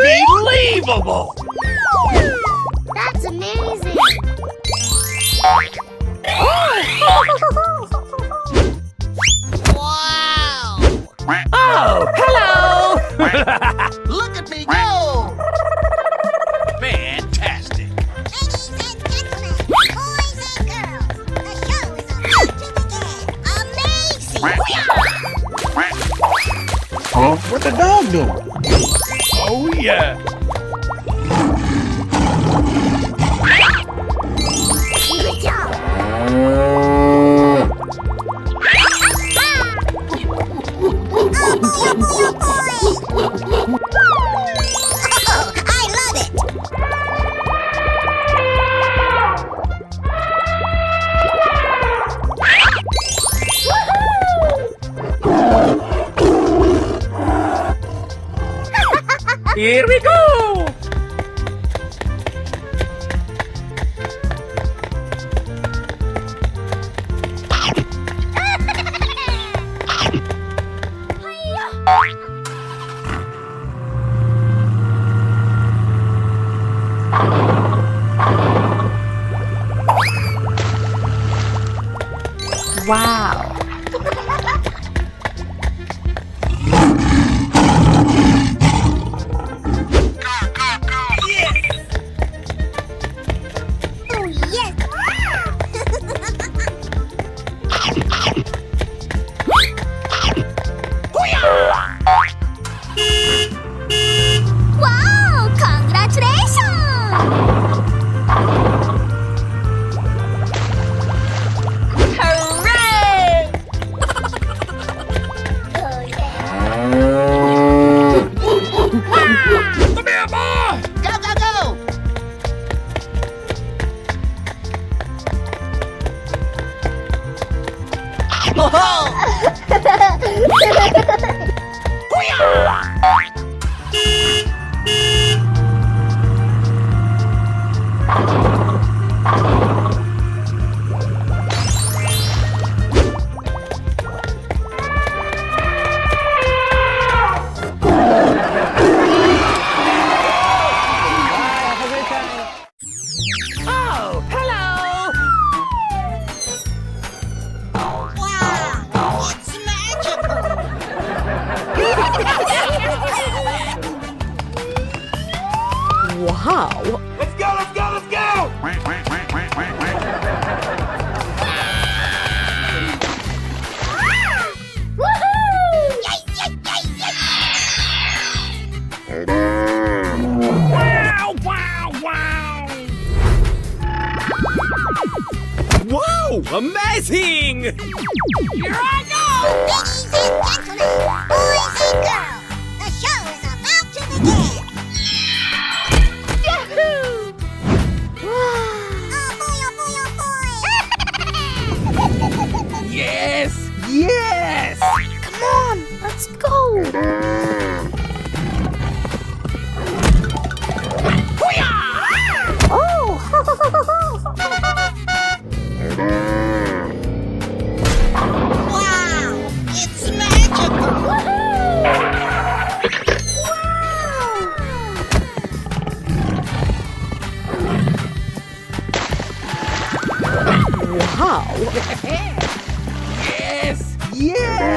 Unbelievable! That's amazing! Wow! Oh, hello! Look at me go! Fantastic! Ladies and gentlemen, boys and girls, the show is about to begin. Amazing! Huh? What the dog doing? Oh, yeah! Good job! Oh, I love it! Here we go! Wow! Oh, yes! Wow! Congratulations! Hooray! Oh, yeah. Come here, boy! Go, go, go! Oh! Oh, hello! Wow! It's magical! Wow! Let's go, let's go, let's go! Wow, wow, wow! Wow, amazing! Here I go! Ladies and gentlemen, boys and girls, the show is about to begin. Yahoo! Oh boy, oh boy, oh boy! Yes, yes! Come on, let's go! Wow! It's magical! Wow! Yes, yes!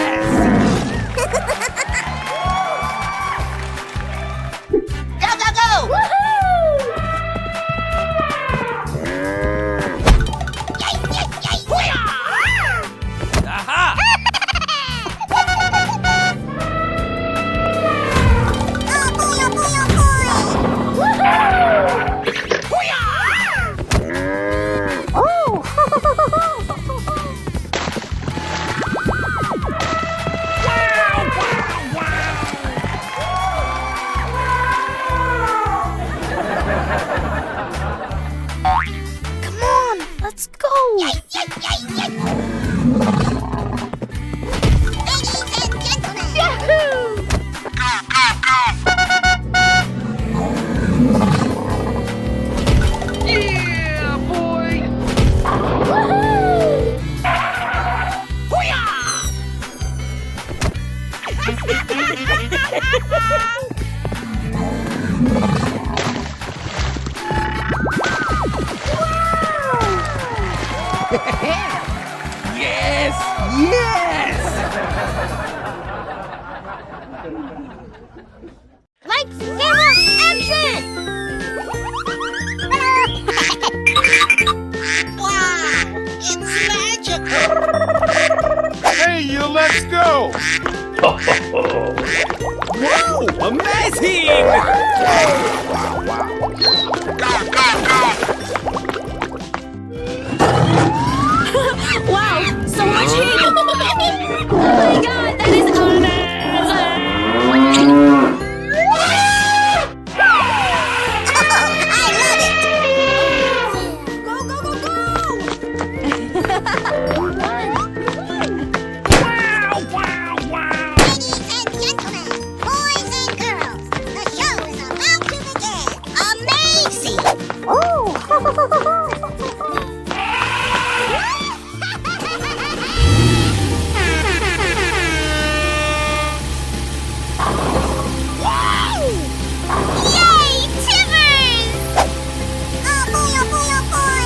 Lights, camera, action! Wow! It's magical! Hey, you, let's go! Wow, amazing! Wow, so much heat! Oh my god, that is amazing! I love it! Go, go, go, go! Wow, wow, wow! Ladies and gentlemen, boys and girls, the show is about to begin. Amazing! Oh! Yay, Timbers! Oh boy, oh boy, oh boy!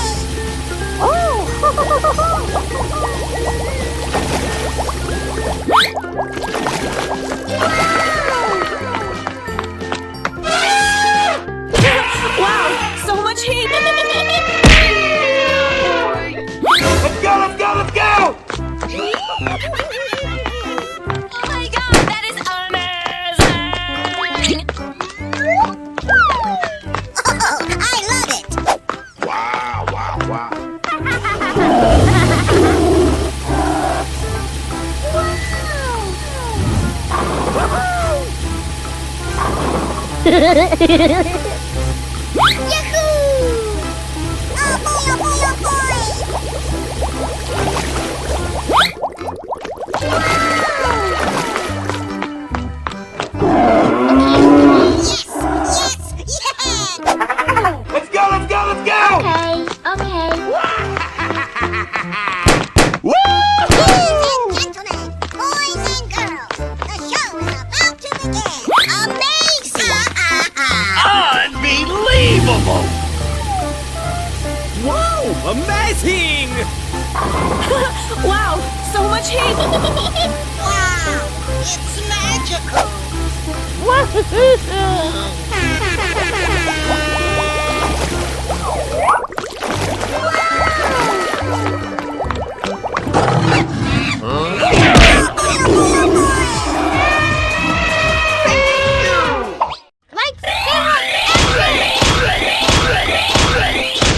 Wow, so much heat! Let's go, let's go, let's go! Oh my god, that is amazing! Oh, I love it! Wow, wow, wow. Yahoo! Oh boy, oh boy, oh boy! Yes, yes, yeah! Let's go, let's go, let's go! Ladies and gentlemen, boys and girls, the show is about to begin. Amazing! Unbelievable! Wow, amazing! Wow, so much heat! Wow! It's magical! Lights, camera,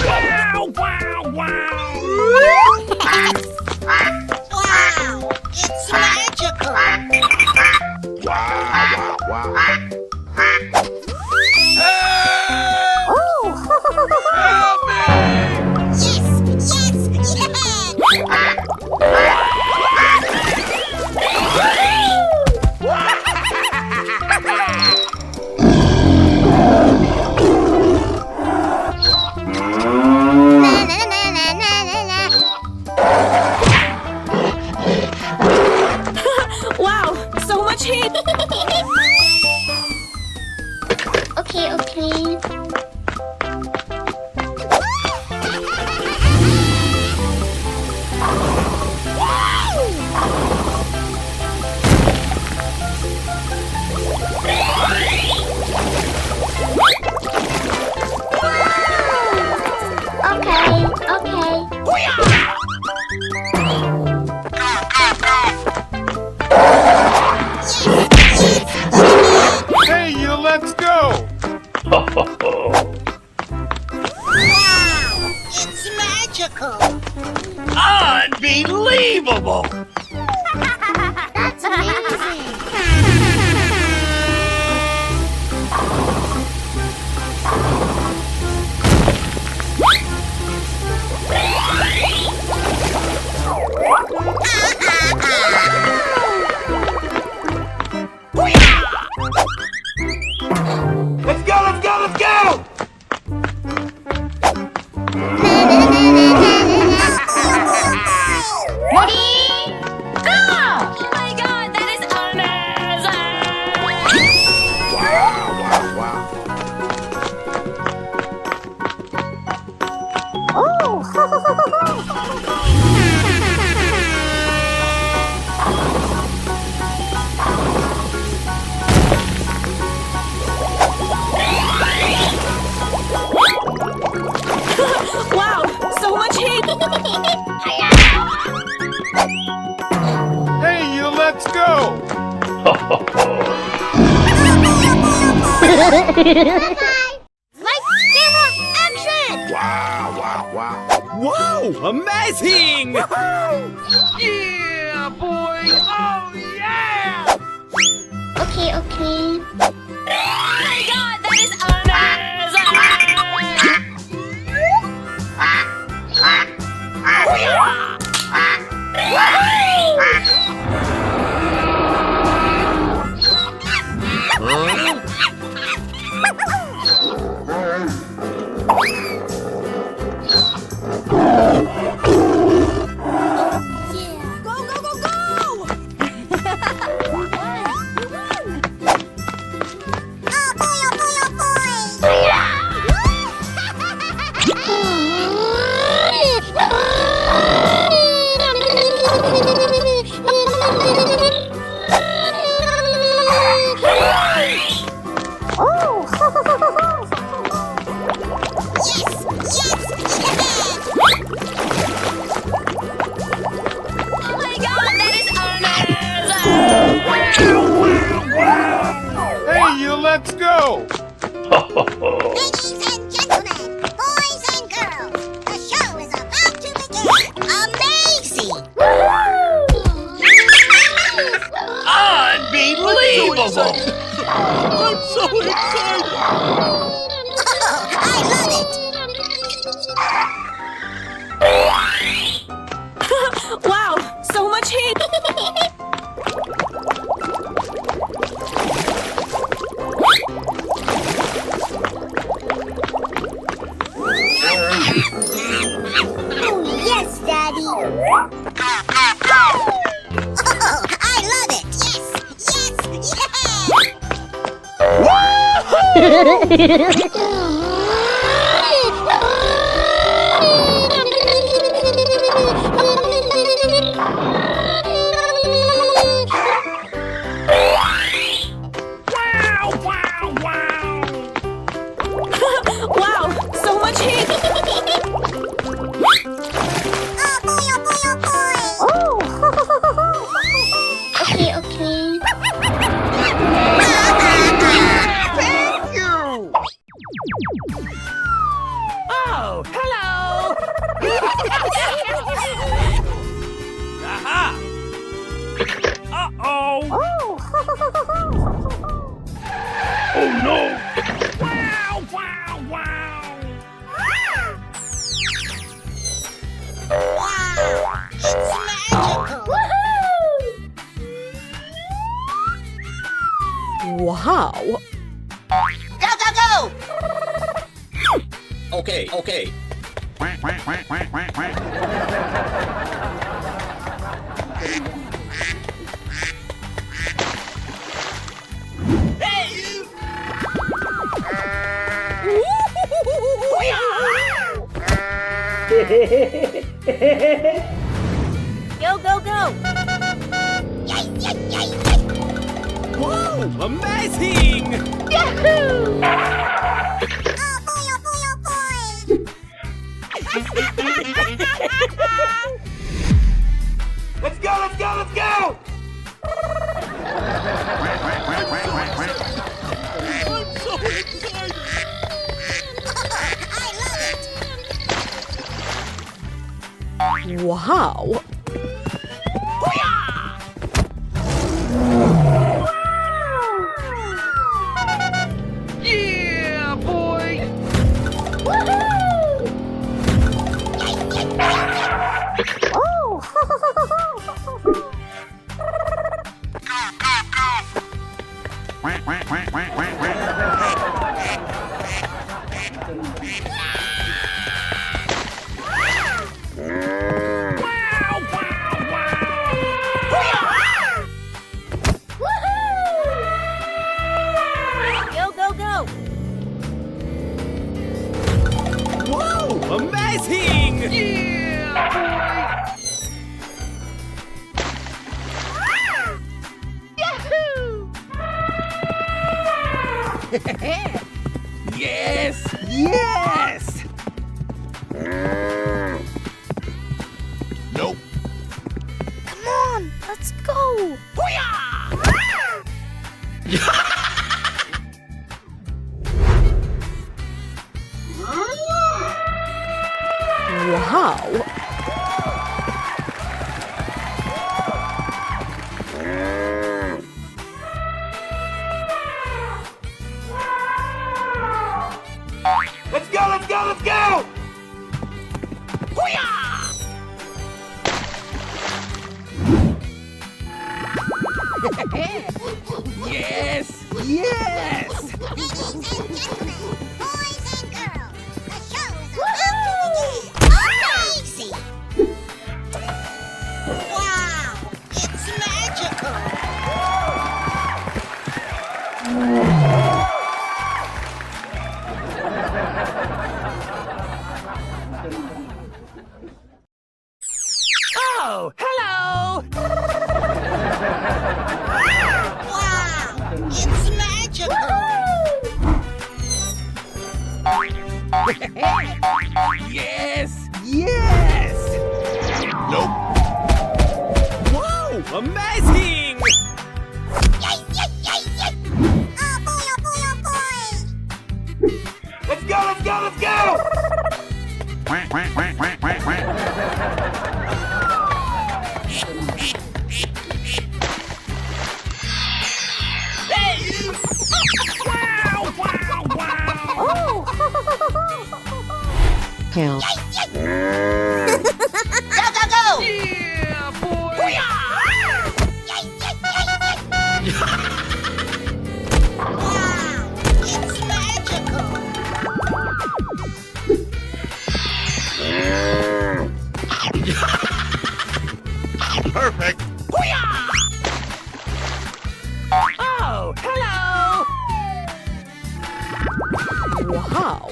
Wow, wow, wow! Wow! It's magical! Wow, wow, wow. yes, yeah! Na, na, na, na, na, na, na. Wow, so much heat! Okay, okay. Okay, okay. Hey, you, let's go! Wow! It's magical! Unbelievable! That's amazing. Let's go, let's go, let's go! Ready? Lights, camera, action! Wow, wow, wow. Wow, amazing! Yeah, boy! Oh, yeah! Okay, okay. Oh my god, that is amazing! Go, go, go, go! Oh boy, oh boy, oh Oh my god, that is amazing! Hey, you, let's go! Ladies and gentlemen, boys and girls, the show is about to begin. Amazing! Unbelievable! I'm so excited. Oh, I love it! Wow, so much heat! Oh, yes, Daddy! Oh, I love it! Yes, yes, Wow, so much heat! Oh boy, oh boy, oh boy! Okay, okay. Thank you! Oh, hello! Aha! Uh-oh! Oh, no! Wow, wow, wow! Wow! It's magical! Wow! Go, go, go! Okay, okay. Go, go, go! Whoa, amazing! Yahoo! Oh boy, oh boy, oh boy! Let's go, let's go, let's go! I'm so excited. I love it! Wow! Yeah, boy! Go, go, go! Whoa, amazing! Yeah, boy! Yes! Yes! Nope. Come on, let's go! Yes! Yes! Ladies and gentlemen, boys and girls, the show is about to begin. Amazing! Wow, it's magical. Oh, hello! Wow, it's magical. Yes! Yes! Nope. Wow! Amazing! Yay, yay, yay, yay! Oh boy, oh boy, oh boy! Let's go, let's go, let's go! Quack, quack, quack, quack, quack, quack. Wow, wow, wow! Count. Go, go, go! Yeah, boy! Wow, it's magical. Perfect. Oh, hello! Wow.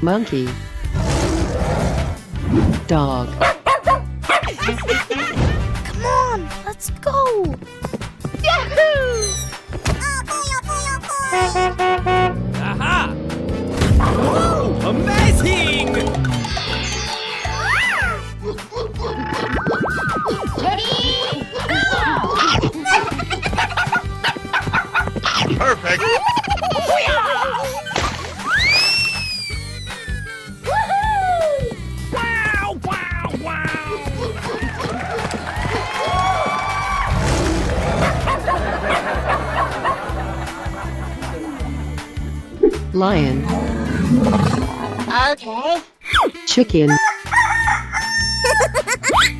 Monkey. Dog. Come on, let's go. Yahoo! Oh boy, oh boy, oh boy! Aha! Whoa! Amazing! Ready? Perfect. Wow, wow, wow! Lion. Okay. Chicken.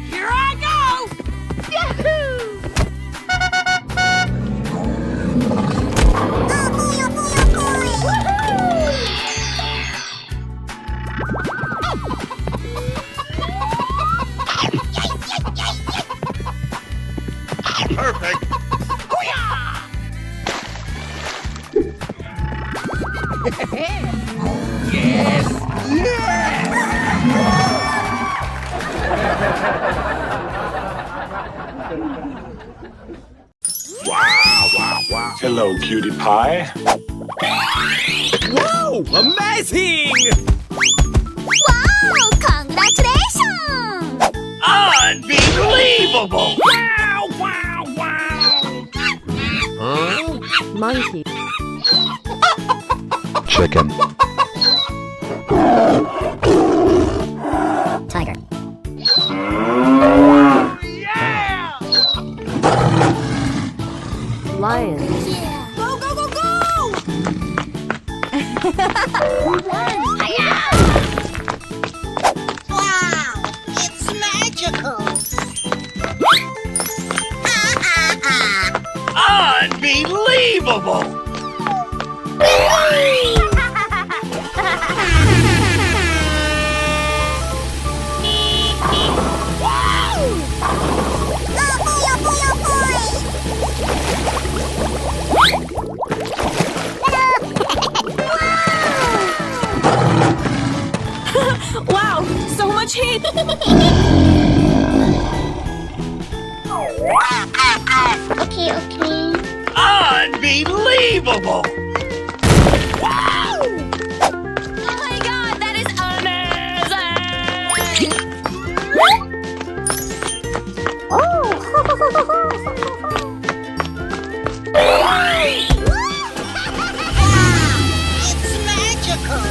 Here I go! Yahoo! Oh boy, oh boy, oh boy! Perfect. Yes! Yes! Wow, wow, wow. Hello, cutie pie. Whoa! Amazing! Wow! Congratulations! Unbelievable! Wow, wow, wow! Huh? Monkey. Chicken. Tiger. Yeah! Lion. Go, go, go, go! Wow, it's magical. Unbelievable! Wow! So much heat! Okay, okay. Unbelievable! Oh my god, that is amazing! It's magical.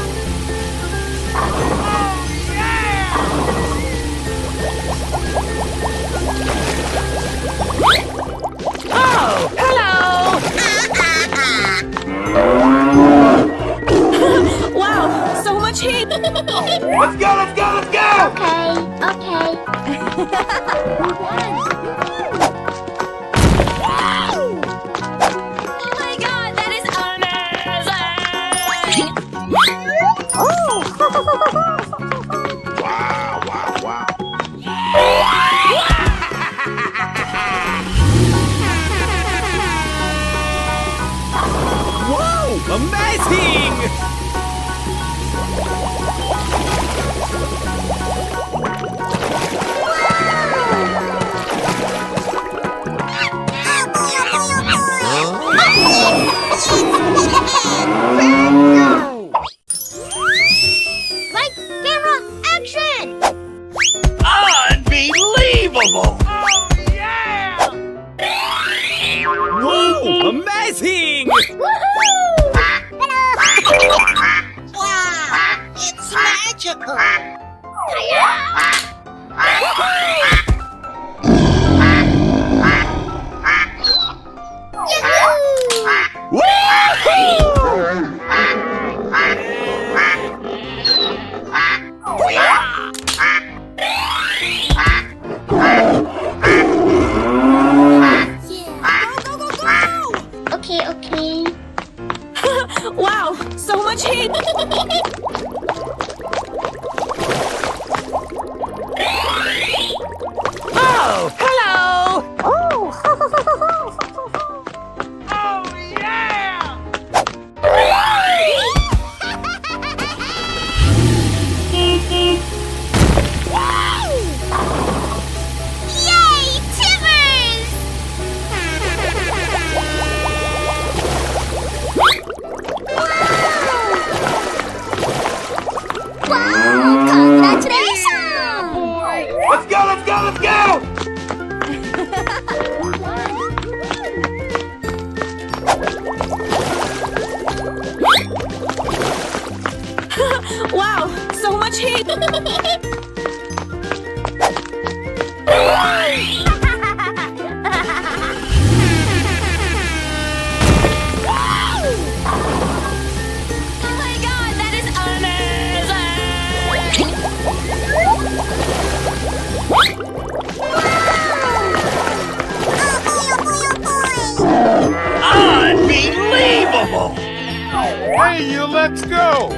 Oh, hello! Oh my god, that is amazing! Wow, wow, wow. Whoa! Amazing! Right, camera, action! Unbelievable! Oh, yeah! Whoa! Amazing! Wow, it's magical. Okay, okay. Wow, so much heat! Oh, hello! Oh, Oh, yeah! Yay, Timbers! Wow, congratulations! Let's go, let's go, let's go! Wow, so much heat! Oh my god, that is amazing! Unbelievable! Hey, you, let's go!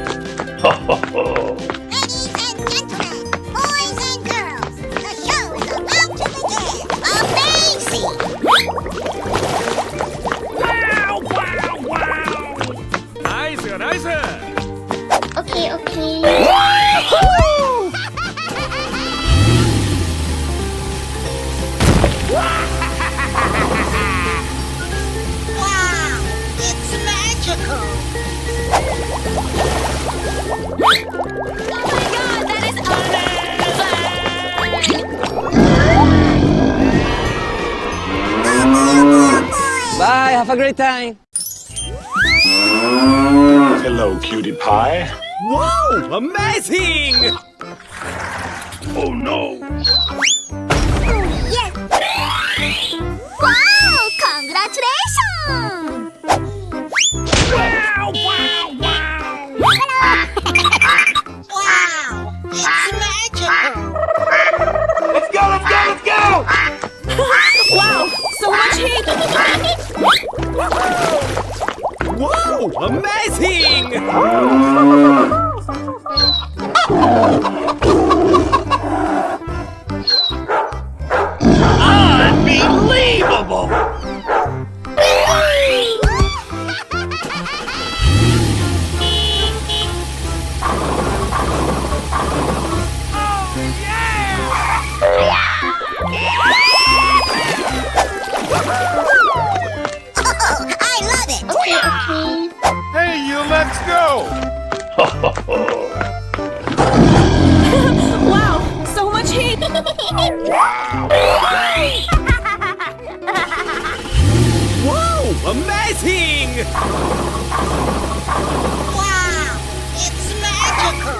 Ladies and gentlemen, boys and girls, the show is about to begin. Amazing! Wow, wow, wow! Nice, nice! Okay, okay. Wow, it's magical. Oh my god, that is amazing! Bye, have a great time! Hello, cutie pie. Whoa! Amazing! Oh no! Yes! Wow, congratulations! Wow, wow, wow! Wow, it's magical. Let's go, let's go, let's go! Wow, so much heat! Whoa! Amazing! Unbelievable! Oh, I love it! Okay, okay. Hey, you, let's go! Wow, so much heat! Whoa! Amazing! Wow, it's magical.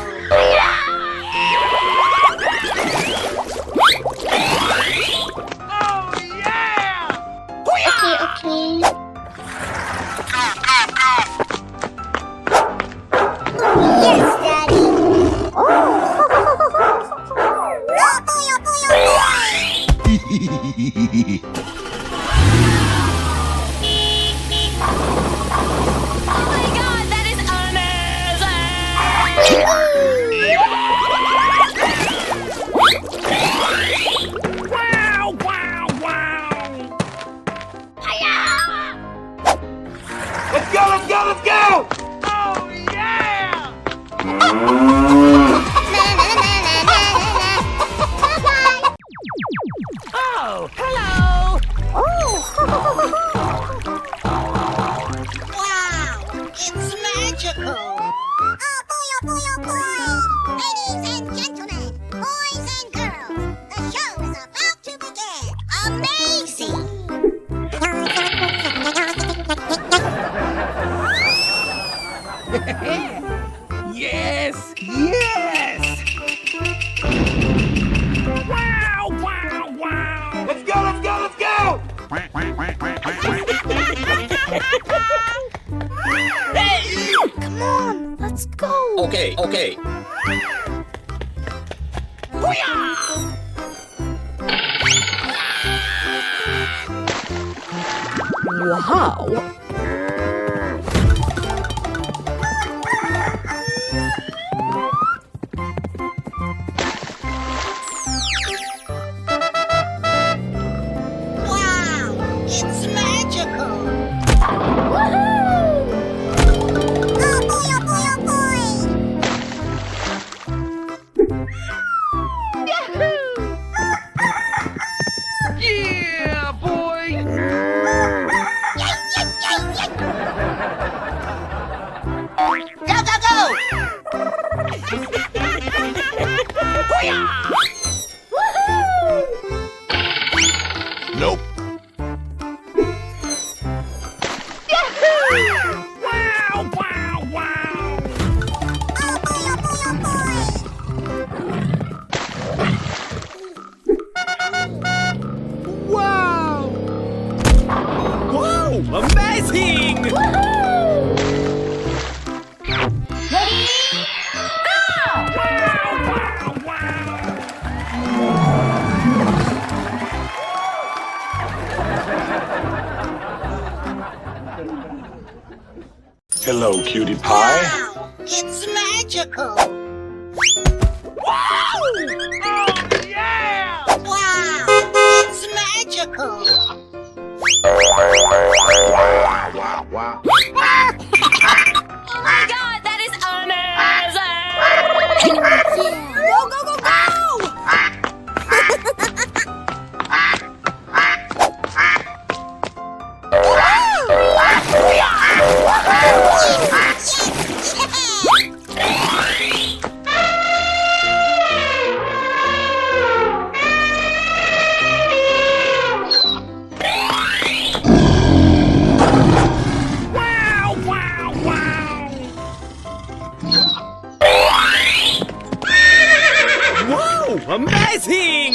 Oh, yeah! Okay, okay. Yes, Daddy. Oh. Oh my god, that is amazing! Wow, wow, wow. Let's go, let's go, let's go! Oh, yeah. Oh, hello. Wow, it's magical. Oh boy, oh boy, oh boy! Ladies and gentlemen, boys and girls, the show is about to begin. Amazing! Yes, yes. Wow, wow, wow. Let's go, let's go, let's go! Come on, let's go! Okay, okay. Wow. Wow, it's magical. Oh boy, oh boy, oh boy! Yeah, boy. Go, go, go! Nope. Wow, wow, wow. Oh boy, oh boy, oh boy! Wow. Wow, amazing. Ready? Go! Wow, wow, wow. Hello, cutie pie. Wow, it's magical. Oh, yeah. Wow, it's magical. Oh my god, that is amazing! Go, go, go, Wow, wow, wow. Wow, amazing.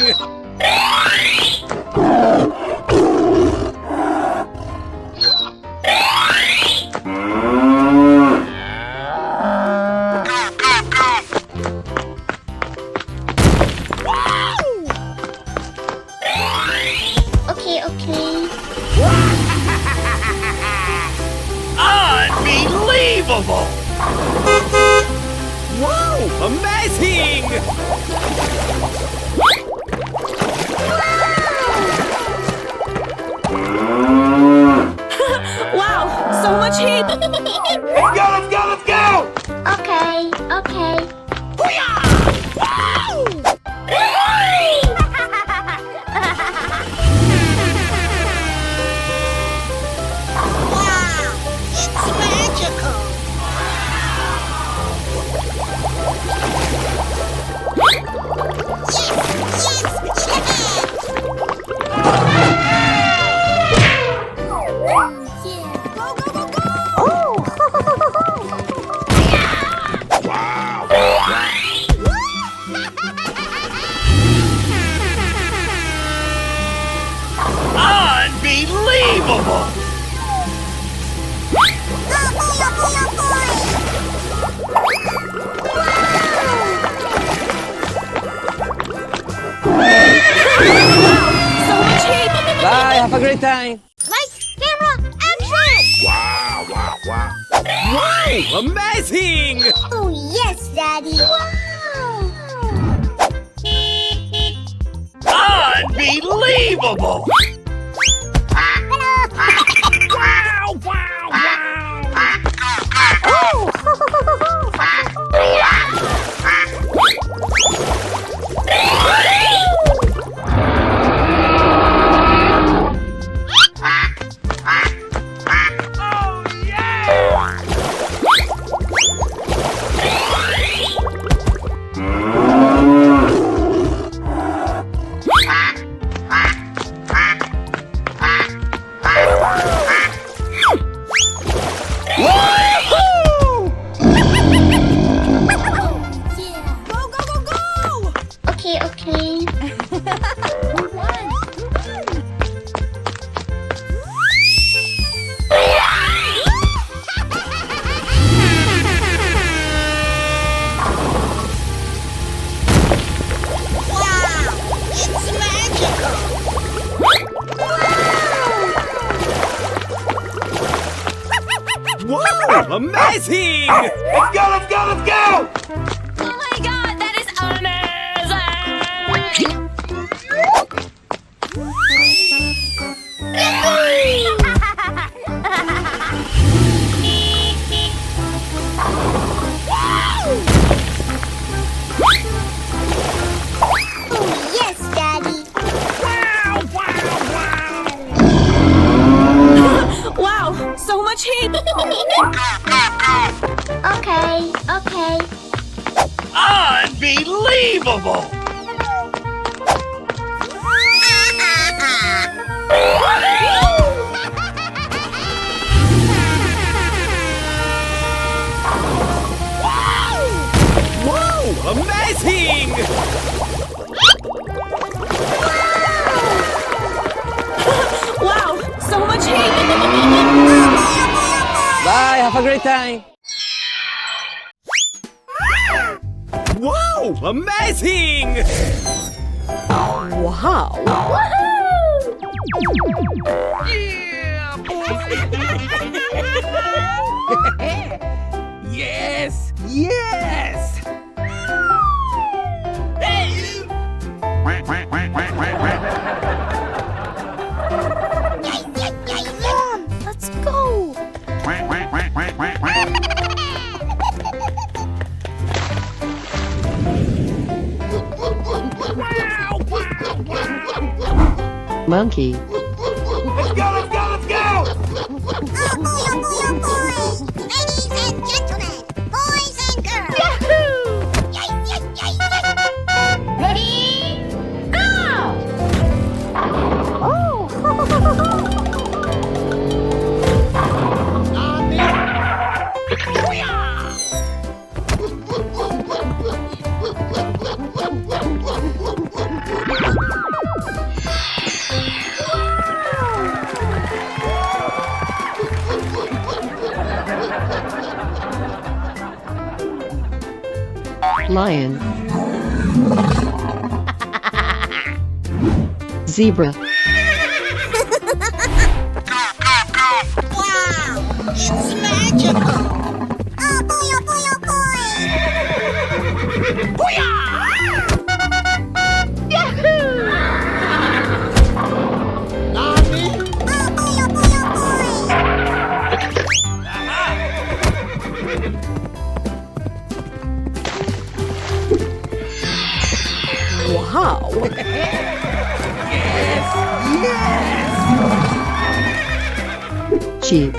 Okay, okay. Unbelievable! Wow, amazing. Wow, so much heat! Let's go, let's go, let's go! Okay, okay. Wow, it's magical. Unbelievable! So a great time. Lights, camera, action! Wow, wow, wow. Wow, amazing! Oh, yes, Daddy. Wow! Unbelievable! Wow, wow, wow! Oh, yeah! Go, go, go, go! Okay, okay. Wow! It's magical! Wow, amazing! Let's go, let's go, let's go! Oh my god, that is amazing! Oh, yes, Daddy. Wow, so much heat! Okay, okay. Unbelievable! Wow, amazing! Wow, so much heat! Bye, have a great time. Wow, amazing! Wow. Yes, yes! Mom, let's go. Monkey. Let's go, let's go, let's go! Oh boy, oh boy, oh boy! Ladies and gentlemen, boys and girls. Yahoo! Yay, yay, yay, yay. Ready? Go! Oh! Lion. Zebra. Wow! It's magical! Oh boy, oh boy, oh boy! Yahoo! Oh boy, oh boy, oh boy! Wow. Sheep.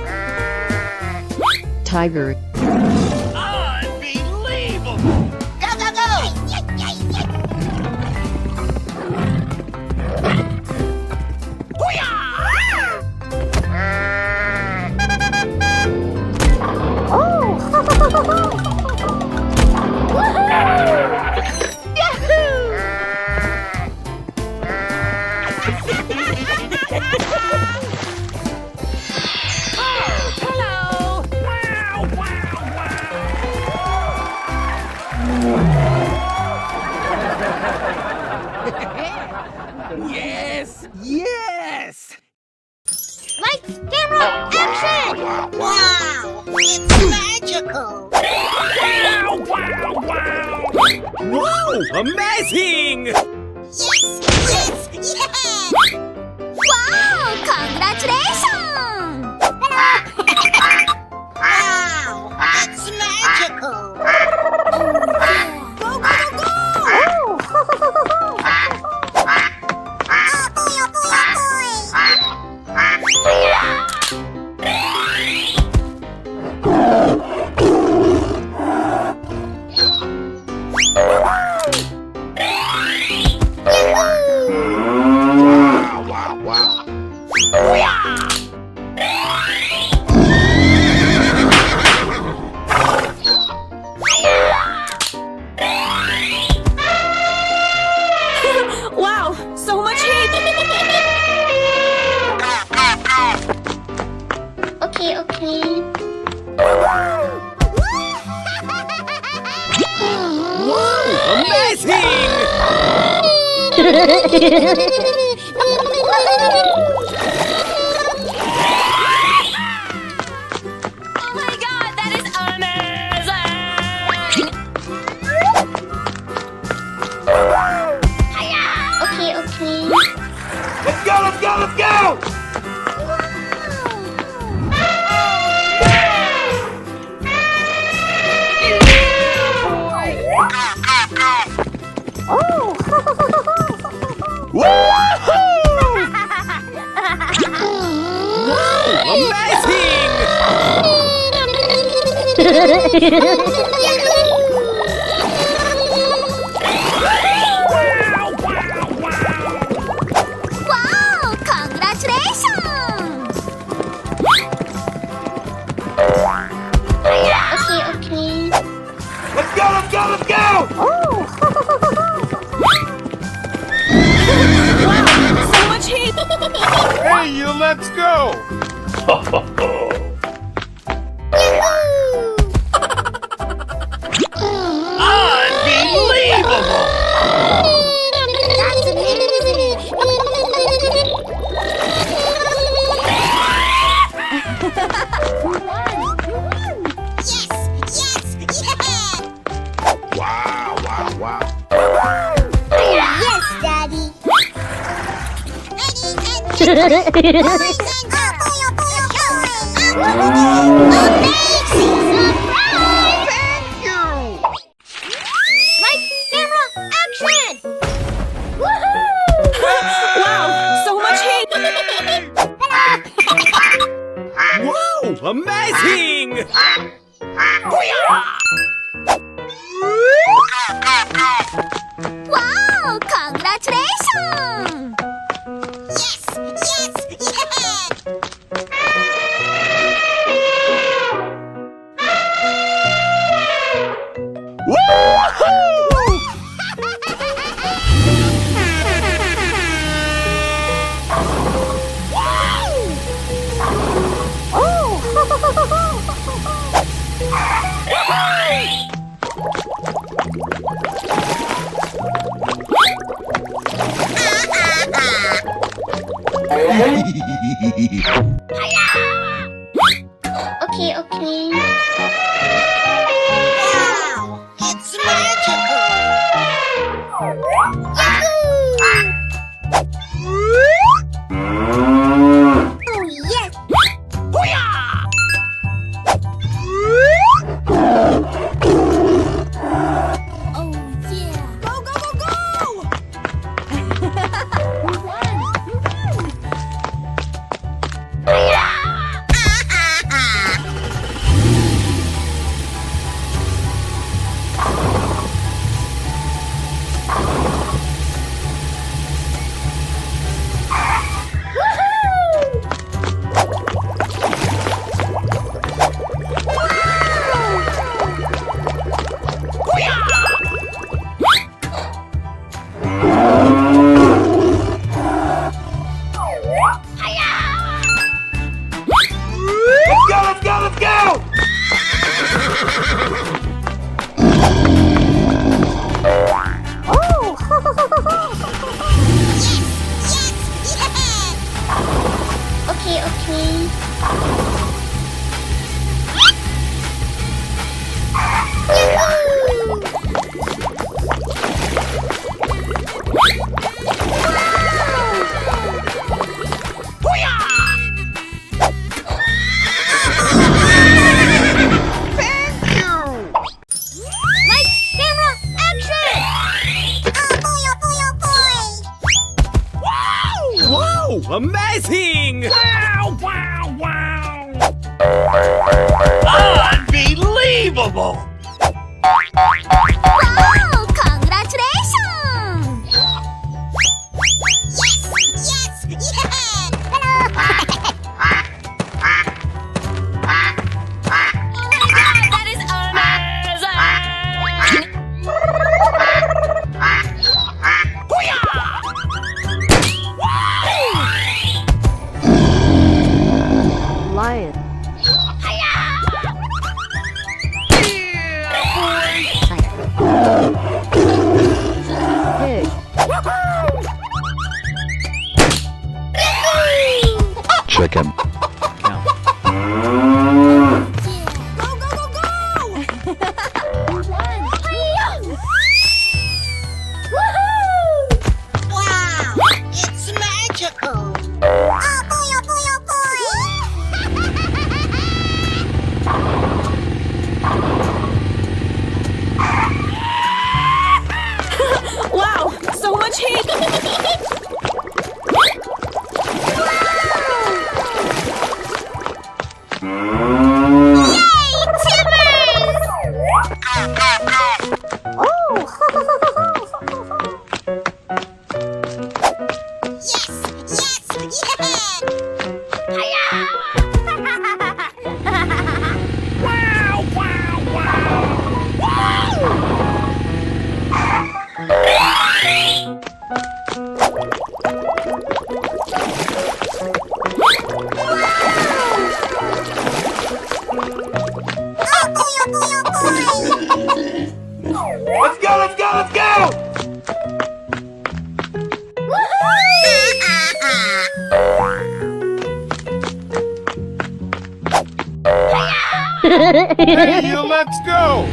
Tiger. Unbelievable! Go, go, go! Yes, yes! Lights, camera, action! Wow, it's magical. Wow! Amazing! Yes, yes, yes. Wow! Congratulations! Wow, it's magical. Go, go, go, Wow, so much heat! Okay, okay. Amazing! Oh my god, that is amazing! Okay, okay. Let's go, let's go, let's go! Amazing! Wow! Congratulations! Okay, okay. Let's go, let's go, let's go! So much heat! Hey, you, let's go! Unbelievable! That's amazing! Yes! Yes! Yes! Wow, wow, wow. Yes, Daddy! Ladies and gentlemen, boys and girls, amazing surprise! Thank you! Lights, camera, action! Woohoo! Wow, so much heat! Wow! Amazing! Wow! Congratulations! Yes! Yes! Yes! Okay, okay. Wow, it's magical. Oh, yes! Oh, yeah! Go, go, go, go! Lights, camera, action! Oh boy, oh boy, oh boy! Wow! Amazing! Wow! Wow! Wow! Unbelievable! Wow! Congratulations! Yes! Yes! Yeah! Hello! That is amazing! Lion. Pig. Chicken. Go, go, go, go! Wow, it's magical. Oh boy, oh boy, oh boy! Wow, so much heat! Yay! Timbers! Yes! Yes! Yeah! Wow! Wow! Wow! Oh boy, oh boy, oh boy! Let's go, let's go, let's go! Hey, you, let's go!